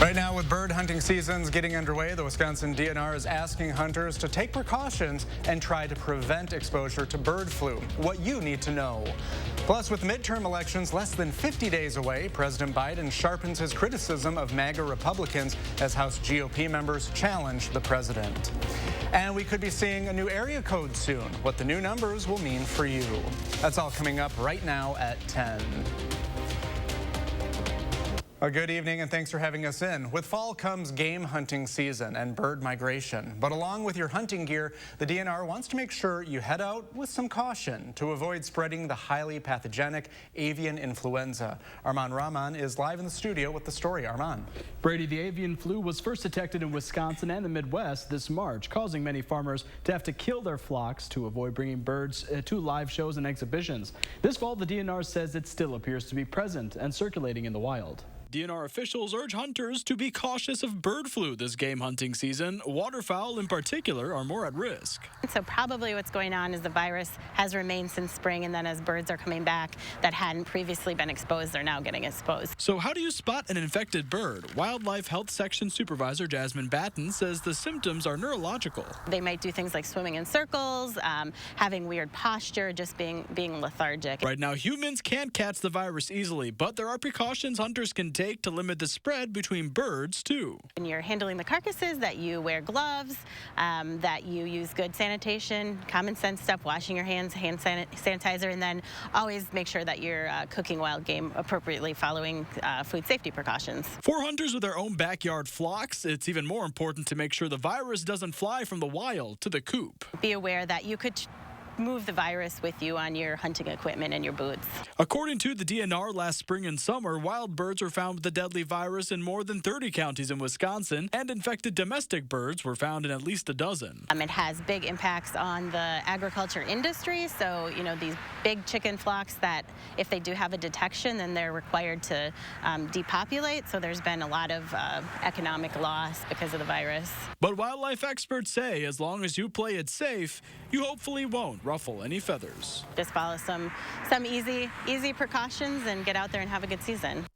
Right now, with bird hunting seasons getting underway, the Wisconsin DNR is asking hunters to take precautions and try to prevent exposure to bird flu. What you need to know. Plus, with midterm elections less than 50 days away, President Biden sharpens his criticism of MAGA Republicans as House GOP members challenge the president. And we could be seeing a new area code soon. What the new numbers will mean for you. That's all coming up right now at 10. A good evening and thanks for having us in. With fall comes game hunting season and bird migration. But along with your hunting gear, the DNR wants to make sure you head out with some caution to avoid spreading the highly pathogenic avian influenza. Arman Rahman is live in the studio with the story. Arman. Brady, the avian flu was first detected in Wisconsin and the Midwest this March, causing many farmers to have to kill their flocks to avoid bringing birds to live shows and exhibitions. This fall, the DNR says it still appears to be present and circulating in the wild. DNR officials urge hunters to be cautious of bird flu this game hunting season. Waterfowl in particular are more at risk. So probably what's going on is the virus has remained since spring, and then as birds are coming back that hadn't previously been exposed, they're now getting exposed. So how do you spot an infected bird? Wildlife Health Section Supervisor Jasmine Batten says the symptoms are neurological. They might do things like swimming in circles, having weird posture, just being lethargic. Right now, humans can't catch the virus easily, but there are precautions hunters can take to limit the spread between birds, too. When you're handling the carcasses, that you wear gloves, that you use good sanitation, common sense stuff, washing your hands, hand sanitizer, and then always make sure that you're cooking wild game appropriately, following food safety precautions. For hunters with their own backyard flocks, it's even more important to make sure the virus doesn't fly from the wild to the coop. Be aware that you could move the virus with you on your hunting equipment and your boots. According to the DNR, last spring and summer, wild birds were found with the deadly virus in more than 30 counties in Wisconsin, and infected domestic birds were found in at least a dozen. It has big impacts on the agriculture industry, so these big chicken flocks that if they do have a detection, then they're required to depopulate, so there's been a lot of economic loss because of the virus. But wildlife experts say as long as you play it safe, you hopefully won't ruffle any feathers. Just follow some easy precautions and get out there and have a good season.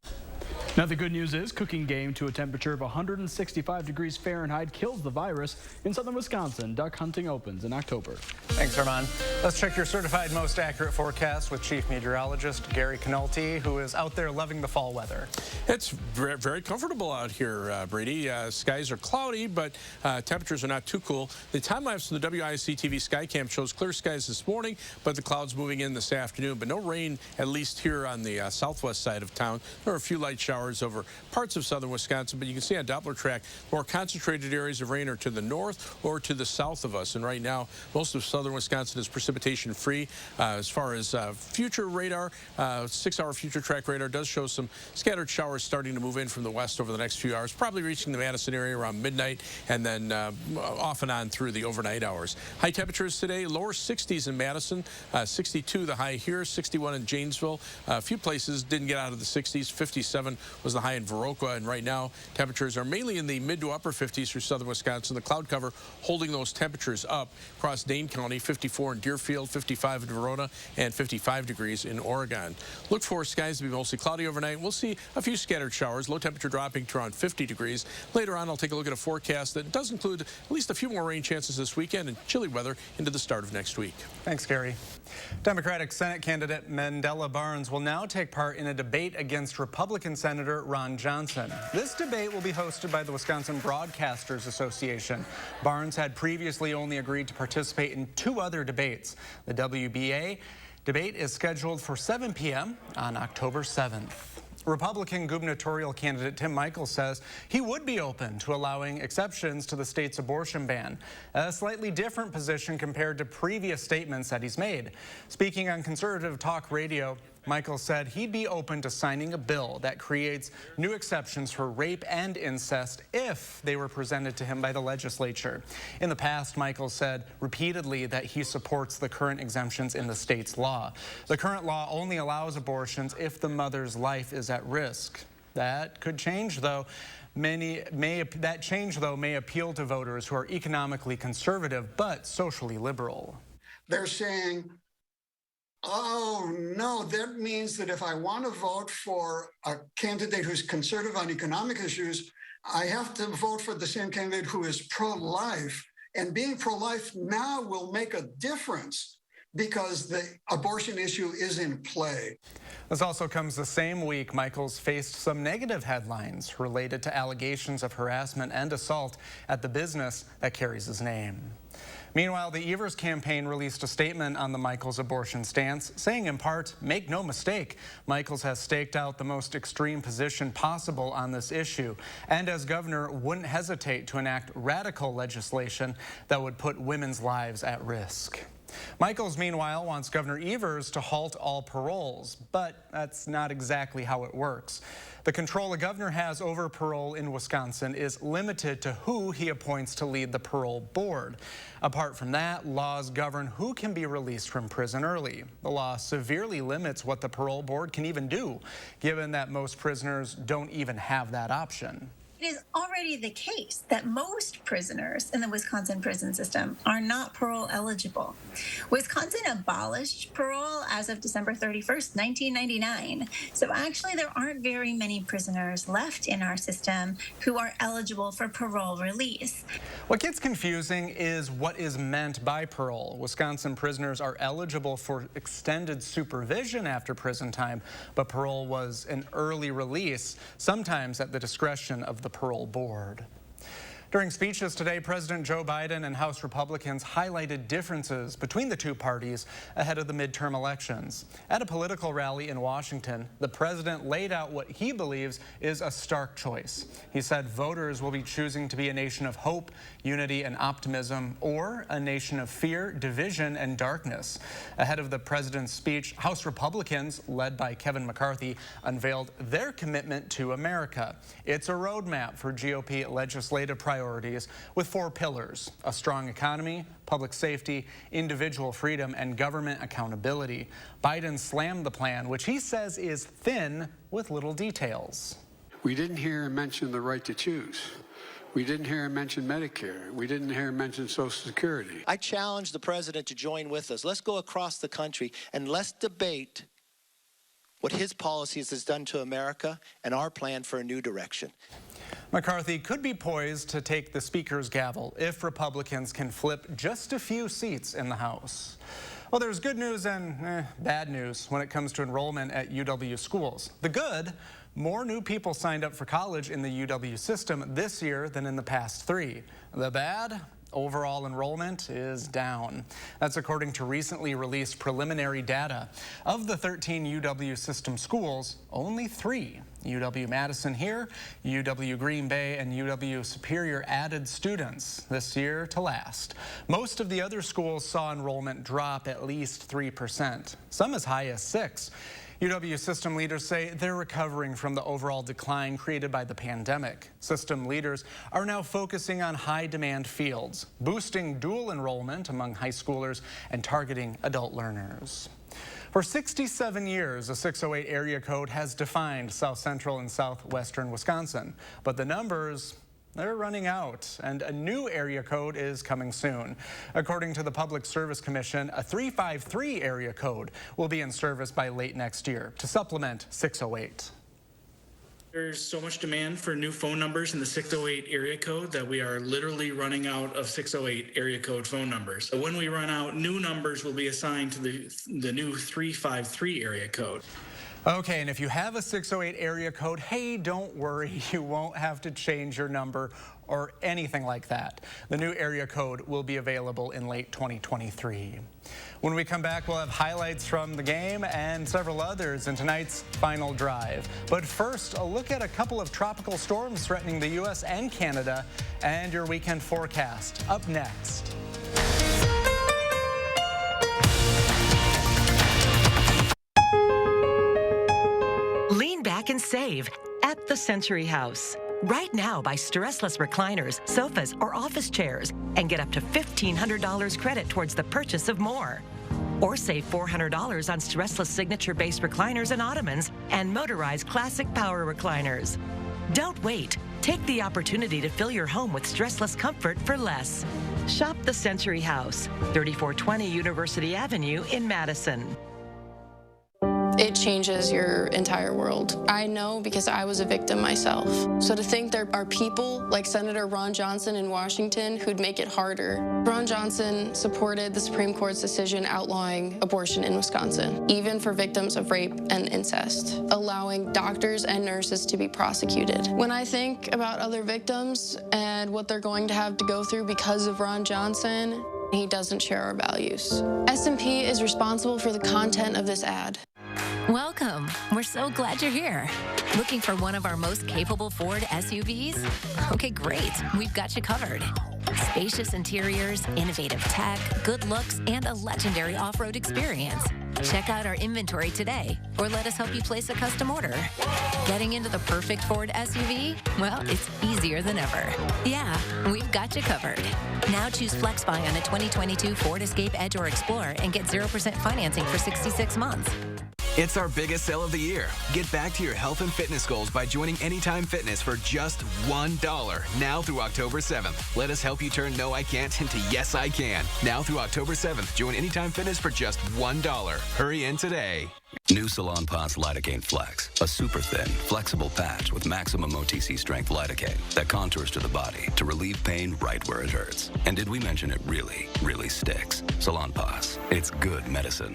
Now, the good news is cooking game to a temperature of 165 degrees Fahrenheit kills the virus. In southern Wisconsin, duck hunting opens in October. Thanks, Arman. Let's check your certified most accurate forecast with Chief Meteorologist Gary Canolti, who is out there loving the fall weather. It's very, very comfortable out here, Brady. Skies are cloudy, but temperatures are not too cool. The time lapse from the WISC-TV Skycam shows clear skies this morning, but the clouds moving in this afternoon. But no rain, at least here on the southwest side of town. There are a few light showers over parts of southern Wisconsin, but you can see on Doppler track more concentrated areas of rain are to the north or to the south of us. And right now, most of southern Wisconsin is precipitation free. As far as future radar, 6-hour future track radar does show some scattered showers starting to move in from the west over the next few hours, probably reaching the Madison area around midnight and then off and on through the overnight hours. High temperatures today, lower 60s in Madison, 62 the high here, 61 in Janesville. A few places didn't get out of the 60s, 57 was the high in Viroqua, and right now temperatures are mainly in the mid to upper 50s for southern Wisconsin. The cloud cover holding those temperatures up across Dane County, 54 in Deerfield, 55 in Verona, and 55 degrees in Oregon. Look for skies to be mostly cloudy overnight. We'll see a few scattered showers, low temperature dropping to around 50 degrees. Later on, I'll take a look at a forecast that does include at least a few more rain chances this weekend and chilly weather into the start of next week. Thanks, Gary. Democratic Senate candidate Mandela Barnes will now take part in a debate against Republican Senator Ron Johnson. This debate will be hosted by the Wisconsin Broadcasters Association. Barnes had previously only agreed to participate in 2 other debates. The WBA debate is scheduled for 7 p.m. on October 7th. Republican gubernatorial candidate Tim Michels says he would be open to allowing exceptions to the state's abortion ban, a slightly different position compared to previous statements that he's made. Speaking on conservative talk radio, Michels said he'd be open to signing a bill that creates new exceptions for rape and incest if they were presented to him by the legislature. In the past, Michels said repeatedly that he supports the current exemptions in the state's law. The current law only allows abortions if the mother's life is at risk. That could change, though. That change may appeal to voters who are economically conservative but socially liberal. They're saying Oh, no, that means that if I want to vote for a candidate who's conservative on economic issues, I have to vote for the same candidate who is pro-life. And being pro-life now will make a difference because the abortion issue is in play. This also comes the same week Michaels faced some negative headlines related to allegations of harassment and assault at the business that carries his name. Meanwhile, the Evers campaign released a statement on the Michaels abortion stance, saying in part, make no mistake, Michaels has staked out the most extreme position possible on this issue, and as governor wouldn't hesitate to enact radical legislation that would put women's lives at risk. Michaels, meanwhile, wants Governor Evers to halt all paroles, but that's not exactly how it works. The control the governor has over parole in Wisconsin is limited to who he appoints to lead the parole board. Apart from that, laws govern who can be released from prison early. The law severely limits what the parole board can even do, given that most prisoners don't even have that option. It is already the case that most prisoners in the Wisconsin prison system are not parole eligible. Wisconsin abolished parole as of December 31st, 1999. So actually there aren't very many prisoners left in our system who are eligible for parole release. What gets confusing is what is meant by parole. Wisconsin prisoners are eligible for extended supervision after prison time, but parole was an early release, sometimes at the discretion of the parole board. During speeches today, President Joe Biden and House Republicans highlighted differences between the two parties ahead of the midterm elections. At a political rally in Washington, the president laid out what he believes is a stark choice. He said voters will be choosing to be a nation of hope, unity, and optimism, or a nation of fear, division, and darkness. Ahead of the president's speech, House Republicans, led by Kevin McCarthy, unveiled their commitment to America. It's a roadmap for GOP legislative priorities with 4 pillars: a strong economy, public safety, individual freedom, and government accountability. Biden slammed the plan, which he says is thin with little details. We didn't hear him mention the right to choose. We didn't hear him mention Medicare. We didn't hear him mention Social Security. I challenge the president to join with us. Let's go across the country and let's debate what his policies has done to America and our plan for a new direction. McCarthy could be poised to take the speaker's gavel if Republicans can flip just a few seats in the House. Well, there's good news and bad news when it comes to enrollment at UW schools. The good, more new people signed up for college in the UW system this year than in the past 3. The bad, overall enrollment is down. That's according to recently released preliminary data. Of the 13 UW system schools, only 3, UW Madison here, UW Green Bay, and UW Superior, added students this year to last. Most of the other schools saw enrollment drop at least 3%, some as high as 6%. UW system leaders say they're recovering from the overall decline created by the pandemic. System leaders are now focusing on high-demand fields, boosting dual enrollment among high schoolers and targeting adult learners. For 67 years, the 608 area code has defined south central and southwestern Wisconsin, but the numbers, they're running out, and a new area code is coming soon. According to the Public Service Commission, a 353 area code will be in service by late next year to supplement 608. There's so much demand for new phone numbers in the 608 area code that we are literally running out of 608 area code phone numbers. So when we run out, new numbers will be assigned to the new 353 area code. Okay, and if you have a 608 area code, hey, don't worry, you won't have to change your number or anything like that. The new area code will be available in late 2023. When we come back, we'll have highlights from the game and several others in tonight's final drive. But first, a look at a couple of tropical storms threatening the U.S. and Canada and your weekend forecast. Up next. Lean back and save at the Century House. Right now, buy stressless recliners, sofas, or office chairs and get up to $1,500 credit towards the purchase of more. Or save $400 on stressless signature-based recliners and ottomans and motorized classic power recliners. Don't wait. Take the opportunity to fill your home with stressless comfort for less. Shop the Century House, 3420 University Avenue in Madison. it changes your entire world. I know because I was a victim myself. So to think there are people like Senator Ron Johnson in Washington who'd make it harder. Ron Johnson supported the Supreme Court's decision outlawing abortion in Wisconsin, even for victims of rape and incest, allowing doctors and nurses to be prosecuted. When I think about other victims and what they're going to have to go through because of Ron Johnson, he doesn't share our values. S&P is responsible for the content of this ad. Welcome. We're so glad you're here. Looking for one of our most capable Ford SUVs? Okay, great. We've got you covered. Spacious interiors, innovative tech, good looks, and a legendary off-road experience. Check out our inventory today, or let us help you place a custom order. Getting into the perfect Ford SUV? Well, it's easier than ever. Yeah, we've got you covered. Now choose FlexBuy on a 2022 Ford Escape, Edge, or Explorer and get 0% financing for 66 months. It's our biggest sale of the year. Get back to your health and fitness goals by joining Anytime Fitness for just $1 now through October 7th. Let us help you turn no I can't into yes I can. Now through October 7th, join Anytime Fitness for just $1. Hurry in today. New Salonpas Lidocaine Flex, a super thin, flexible patch with maximum OTC strength lidocaine that contours to the body to relieve pain right where it hurts. And did we mention it really, really sticks? Salonpas, it's good medicine.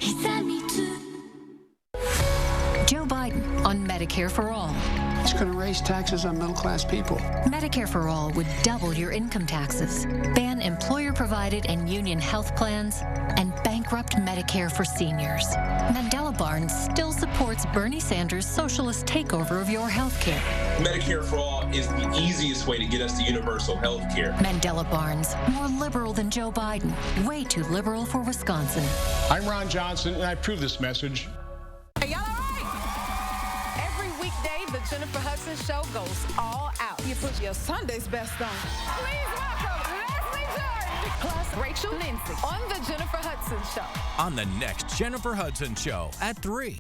Joe Biden on Medicare for All. It's going to raise taxes on middle-class people. Medicare for All would double your income taxes, ban employer-provided and union health plans, and bankrupt Medicare for seniors. Mandela Barnes still supports Bernie Sanders' socialist takeover of your health care. Medicare for All is the easiest way to get us to universal health care. Mandela Barnes, more liberal than Joe Biden, way too liberal for Wisconsin. I'm Ron Johnson, and I approve this message. Y'all all right? Every weekday, the Jennifer Hudson Show goes all out. You put your Sunday's best on. Please welcome Leslie Jordan, plus Rachel Lindsay on the Jennifer Hudson Show. On the next Jennifer Hudson Show at 3.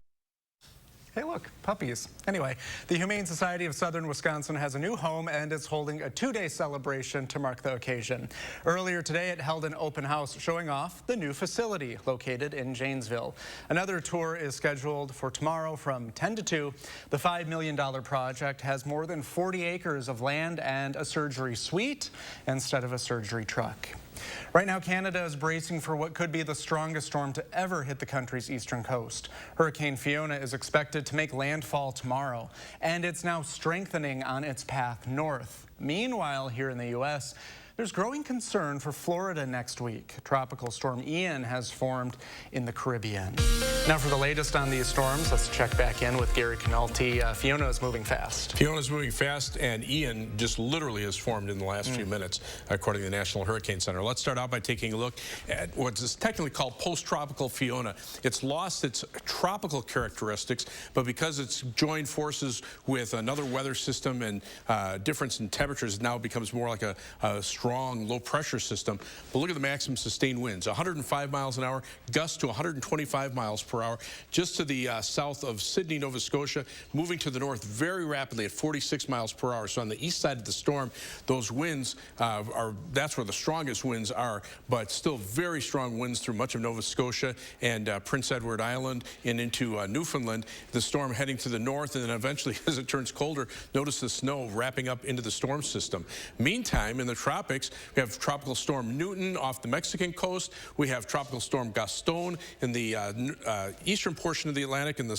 Hey, look, puppies. Anyway, the Humane Society of Southern Wisconsin has a new home and is holding a 2-day celebration to mark the occasion. Earlier today, it held an open house showing off the new facility located in Janesville. Another tour is scheduled for tomorrow from 10 to 2. The $5 million project has more than 40 acres of land and a surgery suite instead of a surgery truck. Right now, Canada is bracing for what could be the strongest storm to ever hit the country's eastern coast. Hurricane Fiona is expected to make landfall tomorrow, and it's now strengthening on its path north. Meanwhile, here in the U.S., there's growing concern for Florida next week. Tropical storm Ian has formed in the Caribbean. Now for the latest on these storms, let's check back in with Gary Canalti. Fiona is moving fast. Fiona is moving fast, and Ian just literally has formed in the last few minutes, according to the National Hurricane Center. Let's start out by taking a look at what's technically called post-tropical Fiona. It's lost its tropical characteristics, but because it's joined forces with another weather system and difference in temperatures, it now becomes more like a strong low-pressure system. But look at the maximum sustained winds, 105 miles an hour, gusts to 125 miles per hour, just to the south of Sydney, Nova Scotia, moving to the north very rapidly at 46 miles per hour. So on the east side of the storm, those winds that's where the strongest winds are, but still very strong winds through much of Nova Scotia and Prince Edward Island and into Newfoundland. The storm heading to the north, and then eventually, as it turns colder, notice the snow wrapping up into the storm system. Meantime, in the tropics, we have Tropical Storm Newton off the Mexican coast. We have Tropical Storm Gaston in the eastern portion of the Atlantic, and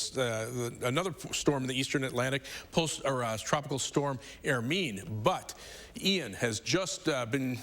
another storm in the eastern Atlantic, Tropical Storm Hermine. But Ian has just been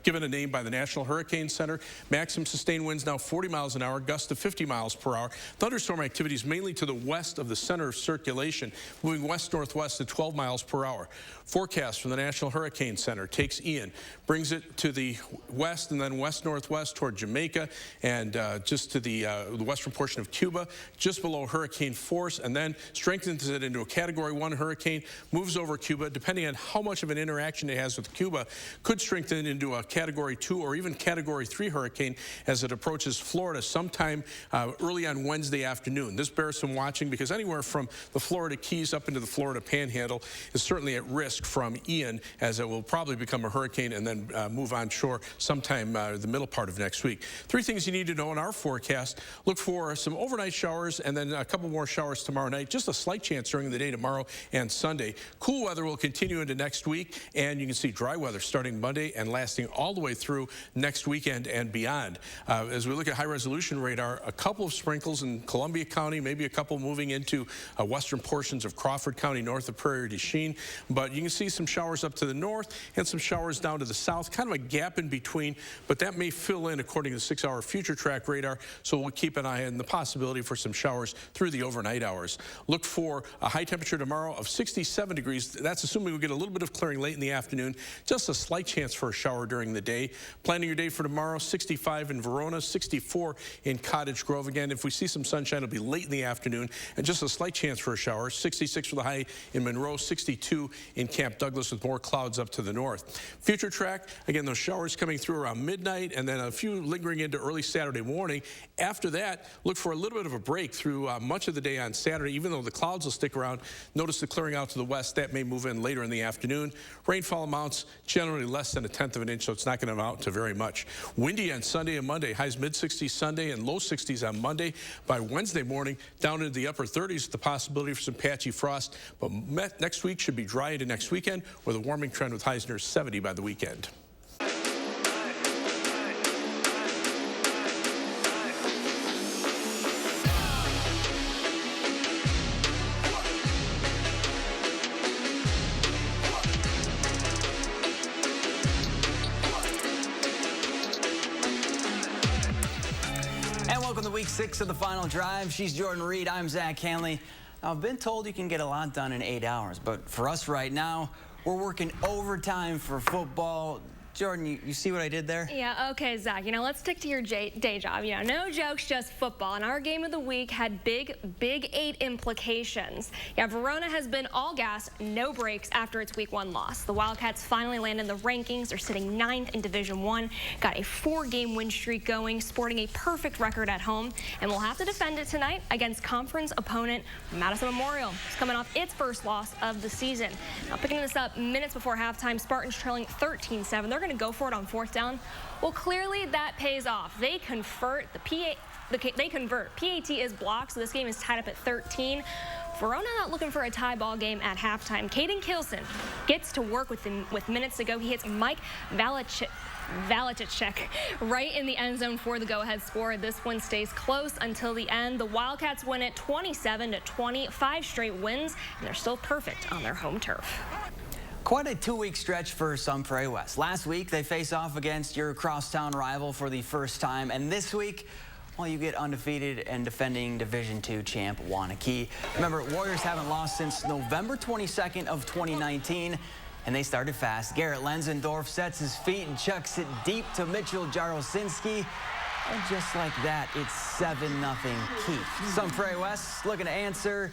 given a name by the National Hurricane Center. Maximum sustained winds now 40 miles an hour, gusts to 50 miles per hour. Thunderstorm activity is mainly to the west of the center of circulation, moving west-northwest at 12 miles per hour. Forecast from the National Hurricane Center takes Ian, brings it to the west and then west-northwest toward Jamaica and just to the western portion of Cuba, just below hurricane force, and then strengthens it into a Category 1 hurricane, moves over Cuba, depending on how much of an interaction it has with Cuba, could strengthen into a Category 2 or even Category 3 hurricane as it approaches Florida sometime early on Wednesday afternoon. This bears some watching because anywhere from the Florida Keys up into the Florida Panhandle is certainly at risk from Ian, as it will probably become a hurricane and and then move onshore sometime the middle part of next week. 3 things you need to know in our forecast. Look for some overnight showers and then a couple more showers tomorrow night. Just a slight chance during the day tomorrow and Sunday. Cool weather will continue into next week, and you can see dry weather starting Monday and lasting all the way through next weekend and beyond. As we look at high-resolution radar, a couple of sprinkles in Columbia County, maybe a couple moving into western portions of Crawford County, north of Prairie du Chien. But you can see some showers up to the north and some showers down to the south, kind of a gap in between, but that may fill in according to the 6-hour future track radar, so we'll keep an eye on the possibility for some showers through the overnight hours. Look for a high temperature tomorrow of 67 degrees. That's assuming we get a little bit of clearing late in the afternoon, just a slight chance for a shower during the day. Planning your day for tomorrow, 65 in Verona, 64 in Cottage Grove. Again, if we see some sunshine, it'll be late in the afternoon, and just a slight chance for a shower. 66 for the high in Monroe, 62 in Camp Douglas with more clouds up to the north. Future track, again, those showers coming through around midnight and then a few lingering into early Saturday morning. After that, look for a little bit of a break through much of the day on Saturday. Even though the clouds will stick around, notice the clearing out to the west. That may move in later in the afternoon. Rainfall amounts generally less than 1/10 of an inch, so it's not going to amount to very much. Windy on Sunday and Monday. Highs mid-60s Sunday and low 60s on Monday. By Wednesday morning, down into the upper 30s, the possibility for some patchy frost. But next week should be dry into next weekend with a warming trend with highs near 70 by the weekend. Welcome to week 6 of the final drive. She's Jordan Reed. I'm Zach Hanley. Now, I've been told you can get a lot done in 8 hours, but for us right now, we're working overtime for football. Jordan, you see what I did there? Yeah, okay, Zach. Let's stick to your day job. No jokes, just football. And our game of the week had big 8 implications. Yeah, Verona has been all gas, no breaks after its week 1 loss. The Wildcats finally landed in the rankings. They're sitting 9th in Division I, got a 4-game win streak going, sporting a perfect record at home, and will have to defend it tonight against conference opponent Madison Memorial. It's coming off its first loss of the season. Now, picking this up minutes before halftime, Spartans trailing 13-7. They're going to go for it on 4th down. Well, clearly that pays off. They convert. They convert. PAT is blocked, so this game is tied up at 13. Verona not looking for a tie ball game at halftime. Caden Kilson gets to work with minutes to go. He hits Mike Valaticek right in the end zone for the go-ahead score. This one stays close until the end. The Wildcats win it 27-20, 5 straight wins, and they're still perfect on their home turf. Quite a 2-week stretch for Sun Prairie West. Last week, they face off against your crosstown rival for the first time. And this week, well, you get undefeated and defending Division II champ Wanakee. Remember, Warriors haven't lost since November 22nd of 2019. And they started fast. Garrett Lenzendorf sets his feet and chucks it deep to Mitchell Jarosinski. And just like that, it's 7-0 Keith. Sun Prairie West looking to answer,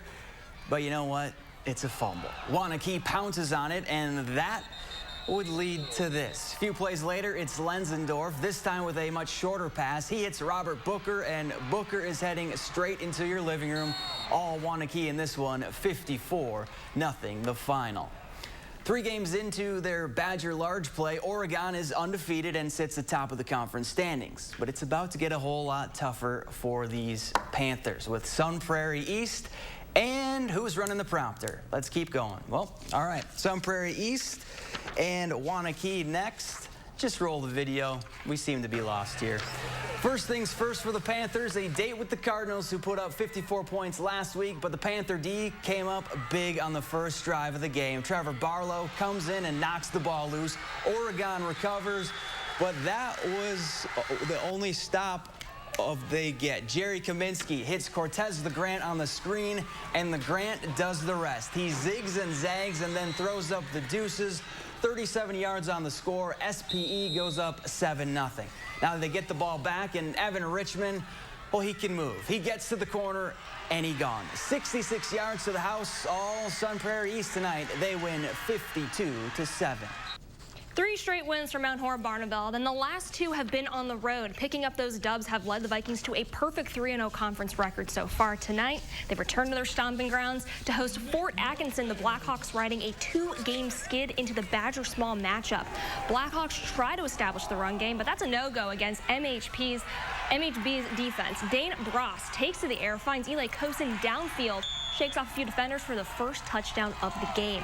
but you know what? It's a fumble. Wanakee pounces on it, and that would lead to this. A few plays later, it's Lenzendorf, this time with a much shorter pass. He hits Robert Booker, and Booker is heading straight into your living room. All Wanakee in this one, 54-0, the final. 3 games into their Badger large play, Oregon is undefeated and sits atop of the conference standings. But it's about to get a whole lot tougher for these Panthers with Sun Prairie East. And who's running the prompter? Let's keep going. Well, all right, Sun Prairie East and Wanakee next. Just roll the video. We seem to be lost here. First things first for the Panthers, a date with the Cardinals, who put up 54 points last week, but the Panther D came up big on the first drive of the game. Trevor Barlow comes in and knocks the ball loose. Oregon recovers, but that was the only stop they get. Jerry Kaminsky hits Cortez the Grant on the screen, and the Grant does the rest. He zigs and zags and then throws up the deuces. 37 yards on the score. SPE goes up 7-0. Now they get the ball back, and Evan Richmond, well, he can move. He gets to the corner, and he gone. 66 yards to the house. All Sun Prairie East tonight. They win 52-7. 3 straight wins for Mount Horeb-Barneveld, and the last 2 have been on the road. Picking up those dubs have led the Vikings to a perfect 3-0 conference record so far. Tonight, they've returned to their stomping grounds to host Fort Atkinson, the Blackhawks riding a 2-game skid into the Badger Small matchup. Blackhawks try to establish the run game, but that's a no-go against MHB's defense. Dane Bross takes to the air, finds Eli Kosen downfield, shakes off a few defenders for the first touchdown of the game.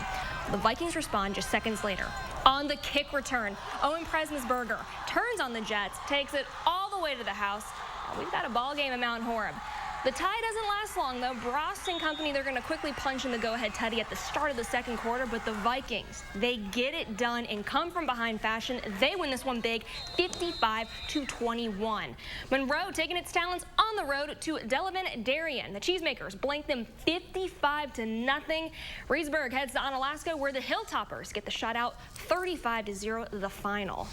The Vikings respond just seconds later. On the kick return, Owen Presmusburger turns on the Jets, takes it all the way to the house. Now we've got a ball game at Mount Horeb. The tie doesn't last long, though. Bross and company, they're going to quickly punch in the go-ahead tutty at the start of the second quarter, but the Vikings, they get it done in come-from-behind fashion. They win this one big, 55-21. Monroe taking its talents on the road to Delavan Darien. The Cheesemakers blank them 55-0. Reedsburg heads to Onalaska, where the Hilltoppers get the shutout 35-0 the final.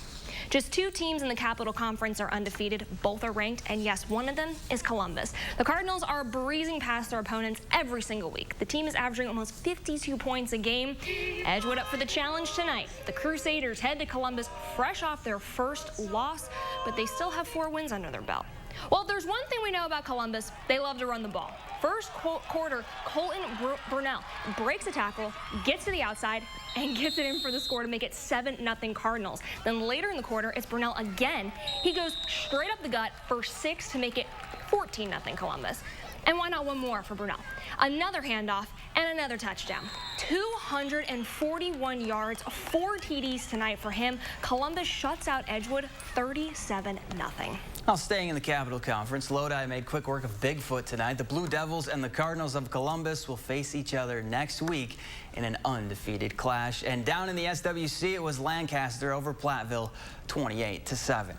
Just 2 teams in the Capital Conference are undefeated. Both are ranked, and yes, one of them is Columbus. The Cardinals are breezing past their opponents every single week. The team is averaging almost 52 points a game. Edgewood up for the challenge tonight. The Crusaders head to Columbus fresh off their first loss, but they still have 4 wins under their belt. Well, if there's one thing we know about Columbus, they love to run the ball. First quarter, Colton Brunell breaks a tackle, gets to the outside, and gets it in for the score to make it 7-0 Cardinals. Then later in the quarter, it's Brunell again. He goes straight up the gut for 6 to make it 14-0 Columbus. And why not one more for Brunell? Another handoff and another touchdown. 241 yards, 4 TDs tonight for him. Columbus shuts out Edgewood 37-0. Now staying in the Capital Conference, Lodi made quick work of Bigfoot tonight. The Blue Devils and the Cardinals of Columbus will face each other next week in an undefeated clash. And down in the SWC, it was Lancaster over Platteville, 28-7.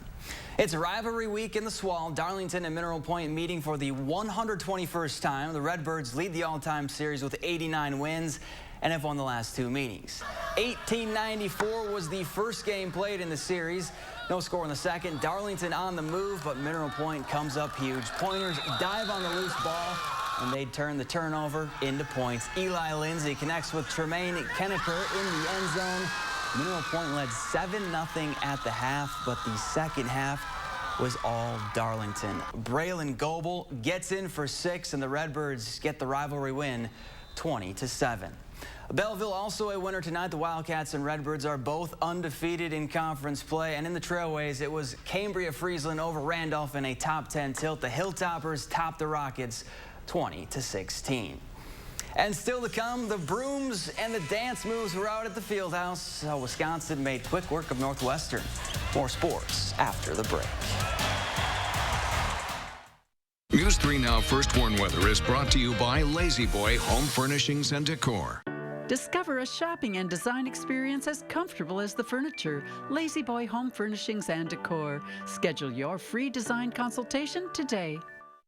It's rivalry week in the SWAL. Darlington and Mineral Point meeting for the 121st time. The Redbirds lead the all-time series with 89 wins and have won the last 2 meetings. 1894 was the first game played in the series. No score in the second. Darlington on the move, but Mineral Point comes up huge. Pointers dive on the loose ball, and they turn the turnover into points. Eli Lindsay connects with Tremaine Kenneker in the end zone. Mineral Point led 7-0 at the half, but the second half was all Darlington. Braylon Goebel gets in for 6, and the Redbirds get the rivalry win 20-7. Belleville also a winner tonight. The Wildcats and Redbirds are both undefeated in conference play. And in the Trailways, it was Cambria-Friesland over Randolph in a top 10 tilt. The Hilltoppers topped the Rockets 20-16. And still to come, the brooms and the dance moves were out at the Fieldhouse. Wisconsin made quick work of Northwestern. More sports after the break. News 3 Now First Warn Weather is brought to you by Lazy Boy Home Furnishings and Decor. Discover a shopping and design experience as comfortable as the furniture. Lazy Boy Home Furnishings and Decor. Schedule your free design consultation today.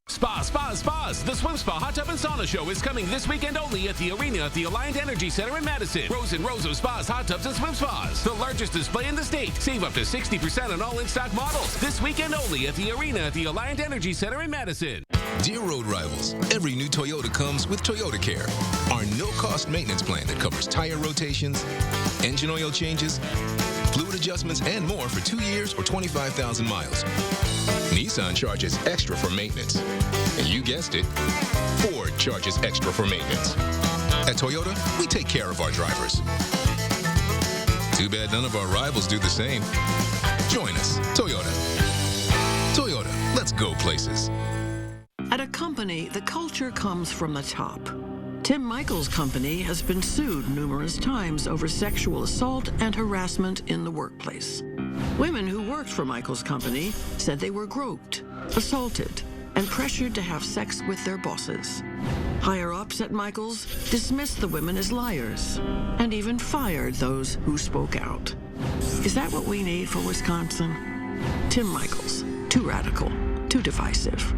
Spas. The Swim Spa Hot Tub and Sauna Show is coming this weekend only at the arena at the Alliant Energy Center in Madison. Rows and rows of spas, hot tubs, and swim spas. The largest display in the state. Save up to 60% on all in-stock models. This weekend only at the arena at the Alliant Energy Center in Madison. Dear road rivals, every new Toyota comes with Toyota Care, our no-cost maintenance plan that covers tire rotations, engine oil changes, fluid adjustments, and more for 2 years or 25,000 miles. Nissan charges extra for maintenance. And you guessed it, Ford charges extra for maintenance. At Toyota, we take care of our drivers. Too bad none of our rivals do the same. Join us, Toyota. Toyota, let's go places. At a company, the culture comes from the top. Tim Michaels' company has been sued numerous times over sexual assault and harassment in the workplace. Women who worked for Michaels' company said they were groped, assaulted, and pressured to have sex with their bosses. Higher-ups at Michaels dismissed the women as liars and even fired those who spoke out. Is that what we need for Wisconsin? Tim Michaels, too radical, too divisive.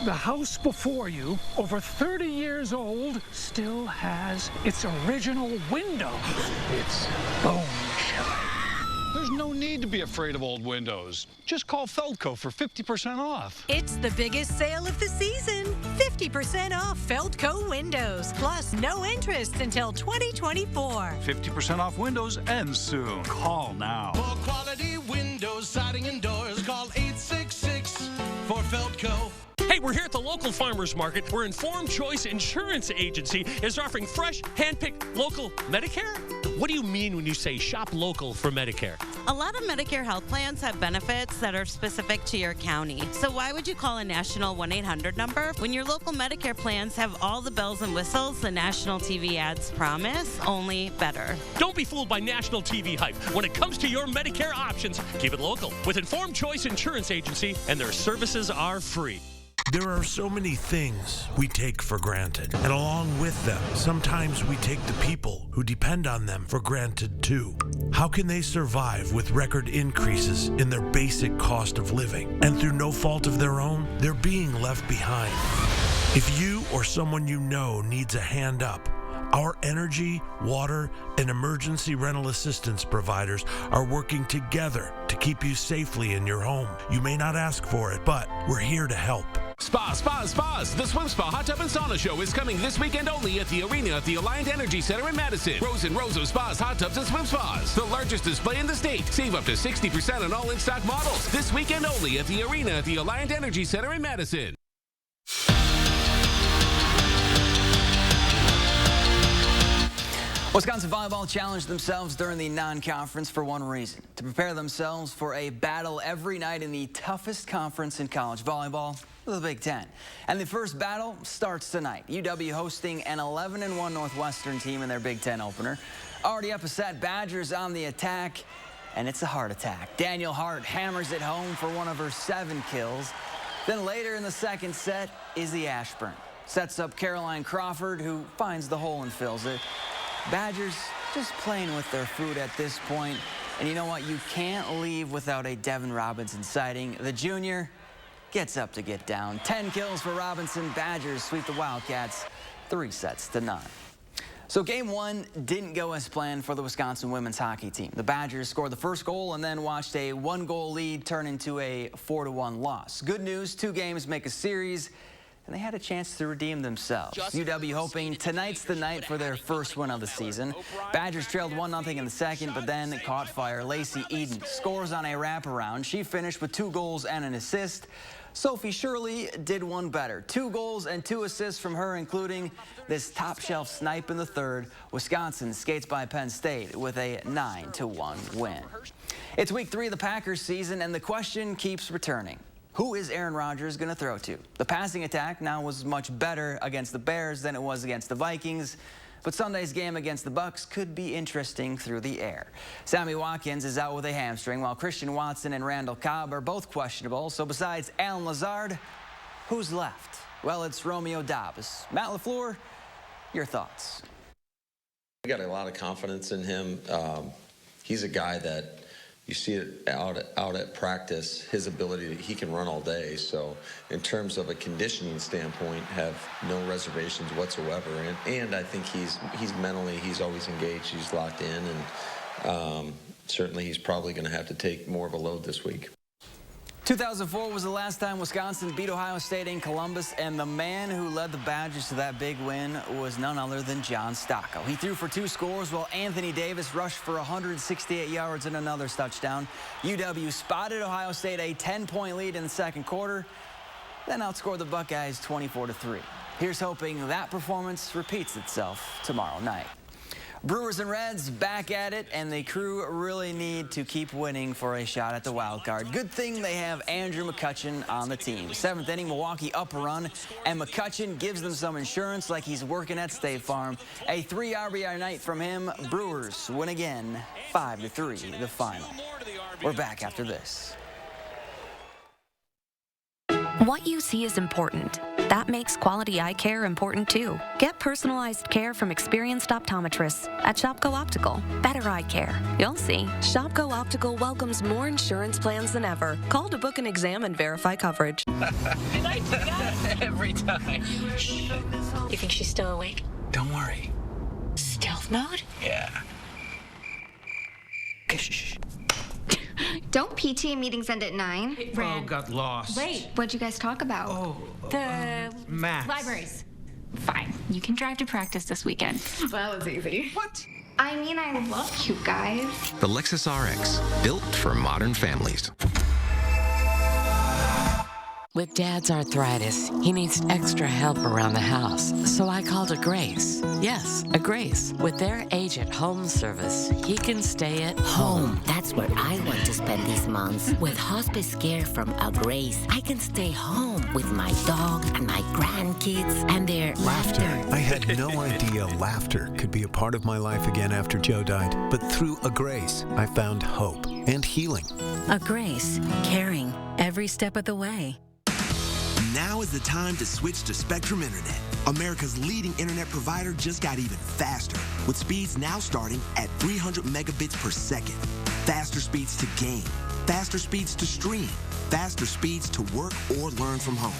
The house before you, over 30 years old, still has its original window. It's bone chilling. There's no need to be afraid of old windows. Just call Feldco for 50% off. It's the biggest sale of the season. 50% off Feldco windows, plus no interest until 2024. 50% off windows ends soon. Call now. For quality windows, siding, and doors, call 866 for Feldco. Hey, we're here at the local farmers market where Informed Choice Insurance Agency is offering fresh, hand-picked local Medicare. What do you mean when you say shop local for Medicare? A lot of Medicare health plans have benefits that are specific to your county. So why would you call a national 1-800 number when your local Medicare plans have all the bells and whistles the national TV ads promise, only better? Don't be fooled by national TV hype. When it comes to your Medicare options, keep it local with Informed Choice Insurance Agency, and their services are free. There are so many things we take for granted, and along with them, sometimes we take the people who depend on them for granted too. How can they survive with record increases in their basic cost of living? And through no fault of their own, they're being left behind. If you or someone you know needs a hand up, our energy, water, and emergency rental assistance providers are working together to keep you safely in your home. You may not ask for it, but we're here to help. Spas. The Swim Spa Hot Tub and Sauna Show is coming this weekend only at the arena at the Alliant Energy Center in Madison. Rows and rows of spas, hot tubs, and swim spas. The largest display in the state. Save up to 60% on all in-stock models. This weekend only at the arena at the Alliant Energy Center in Madison. Wisconsin Volleyball challenged themselves during the non-conference for one reason: to prepare themselves for a battle every night in the toughest conference in college volleyball, the Big Ten. And the first battle starts tonight. UW hosting an 11-1 Northwestern team in their Big Ten opener. Already up a set, Badgers on the attack, and it's a heart attack. Daniel Hart hammers it home for one of her 7 kills. Then later in the second set, Izzy Ashburn sets up Caroline Crawford, who finds the hole and fills it. Badgers just playing with their food at this point. And you know what? You can't leave without a Devin Robinson sighting. The junior gets up to get down. 10 kills for Robinson. Badgers sweep the Wildcats 3-0. So game 1 didn't go as planned for the Wisconsin women's hockey team. The Badgers scored the first goal and then watched a 1-goal lead turn into a 4-1 loss. Good news, 2 games make a series, and they had a chance to redeem themselves. UW hoping tonight's the night for their first win of the season. Badgers trailed 1-0 in the second, but then caught fire. Lacey Eden scores on a wraparound. She finished with 2 goals and an assist. Sophie Shirley did one better. 2 goals and 2 assists from her, including this top-shelf snipe in the third. Wisconsin skates by Penn State with a 9-1 win. It's week 3 of the Packers season, and the question keeps returning: who is Aaron Rodgers going to throw to? The passing attack now was much better against the Bears than it was against the Vikings, but Sunday's game against the Bucs could be interesting through the air. Sammy Watkins is out with a hamstring, while Christian Watson and Randall Cobb are both questionable. So besides Alan Lazard, who's left? Well, it's Romeo Dobbs. Matt LaFleur, your thoughts? We got a lot of confidence in him. He's a guy that you see it out at practice, his ability, he can run all day. So in terms of a conditioning standpoint, have no reservations whatsoever. And I think he's mentally, he's always engaged, he's locked in, and certainly he's probably going to have to take more of a load this week. 2004 was the last time Wisconsin beat Ohio State in Columbus, and the man who led the Badgers to that big win was none other than John Stocco. He threw for 2 scores, while Anthony Davis rushed for 168 yards and another touchdown. UW spotted Ohio State a 10-point lead in the second quarter, then outscored the Buckeyes 24-3. Here's hoping that performance repeats itself tomorrow night. Brewers and Reds back at it, and the Crew really need to keep winning for a shot at the wild card. Good thing they have Andrew McCutchen on the team. 7th inning, Milwaukee up a run, and McCutchen gives them some insurance like he's working at State Farm. A 3 RBI night from him. Brewers win again, 5-3 the final. We're back after this. What you see is important. That makes quality eye care important too. Get personalized care from experienced optometrists at Shopko Optical. Better eye care. You'll see. Shopko Optical welcomes more insurance plans than ever. Call to book an exam and verify coverage. Did I do that? Every time. Shh. You think she's still awake? Don't worry. Stealth mode? Yeah. Shh. Don't PTA meetings end at 9? Oh, got lost. Wait, what'd you guys talk about? Oh, math. Libraries. Fine. You can drive to practice this weekend. That was easy. What? I mean, I love you guys. The Lexus RX, built for modern families. With Dad's arthritis, he needs extra help around the house, so I called a Grace. Yes, a Grace. With their agent home service, he can stay at home. That's where I want to spend these months. With hospice care from a Grace, I can stay home with my dog and my grandkids and their laughter. I had no idea laughter could be a part of my life again after Joe died. But through a Grace, I found hope and healing. A Grace, caring every step of the way. Now is the time to switch to Spectrum Internet. America's leading internet provider just got even faster, with speeds now starting at 300 megabits per second. Faster speeds to game, faster speeds to stream, faster speeds to work or learn from home.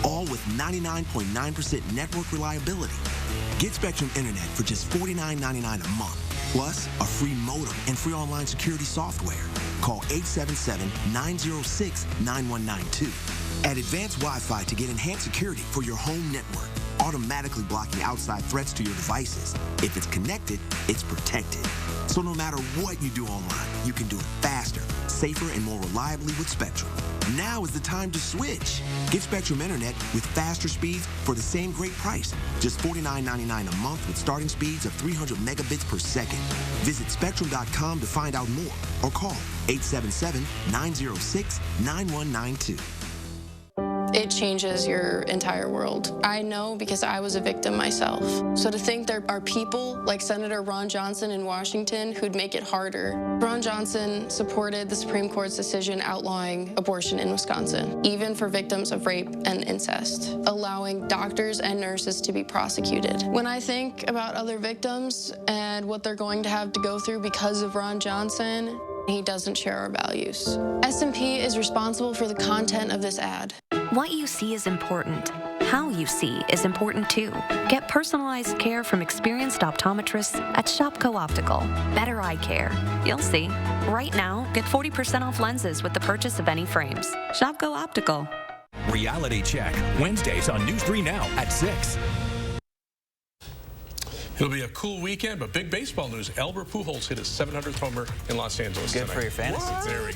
All with 99.9% network reliability. Get Spectrum Internet for just $49.99 a month, plus a free modem and free online security software. Call 877-906-9192. Add advanced Wi-Fi to get enhanced security for your home network, automatically blocking outside threats to your devices. If it's connected, it's protected. So no matter what you do online, you can do it faster, safer, and more reliably with Spectrum. Now is the time to switch. Get Spectrum Internet with faster speeds for the same great price. Just $49.99 a month with starting speeds of 300 megabits per second. Visit Spectrum.com to find out more or call 877-906-9192. It changes your entire world. I know because I was a victim myself. So to think there are people like Senator Ron Johnson in Washington who'd make it harder. Ron Johnson supported the Supreme Court's decision outlawing abortion in Wisconsin, even for victims of rape and incest, allowing doctors and nurses to be prosecuted. When I think about other victims and what they're going to have to go through because of Ron Johnson, he doesn't share our values. S&P is responsible for the content of this ad. What you see is important. How you see is important too. Get personalized care from experienced optometrists at Shopko Optical. Better eye care. You'll see. Right now, get 40% off lenses with the purchase of any frames. Shopko Optical. Reality Check, Wednesdays on News 3 Now at 6. It'll be a cool weekend, but big baseball news. Albert Pujols hit his 700th homer in Los Angeles Good tonight. for your fantasy. There we go.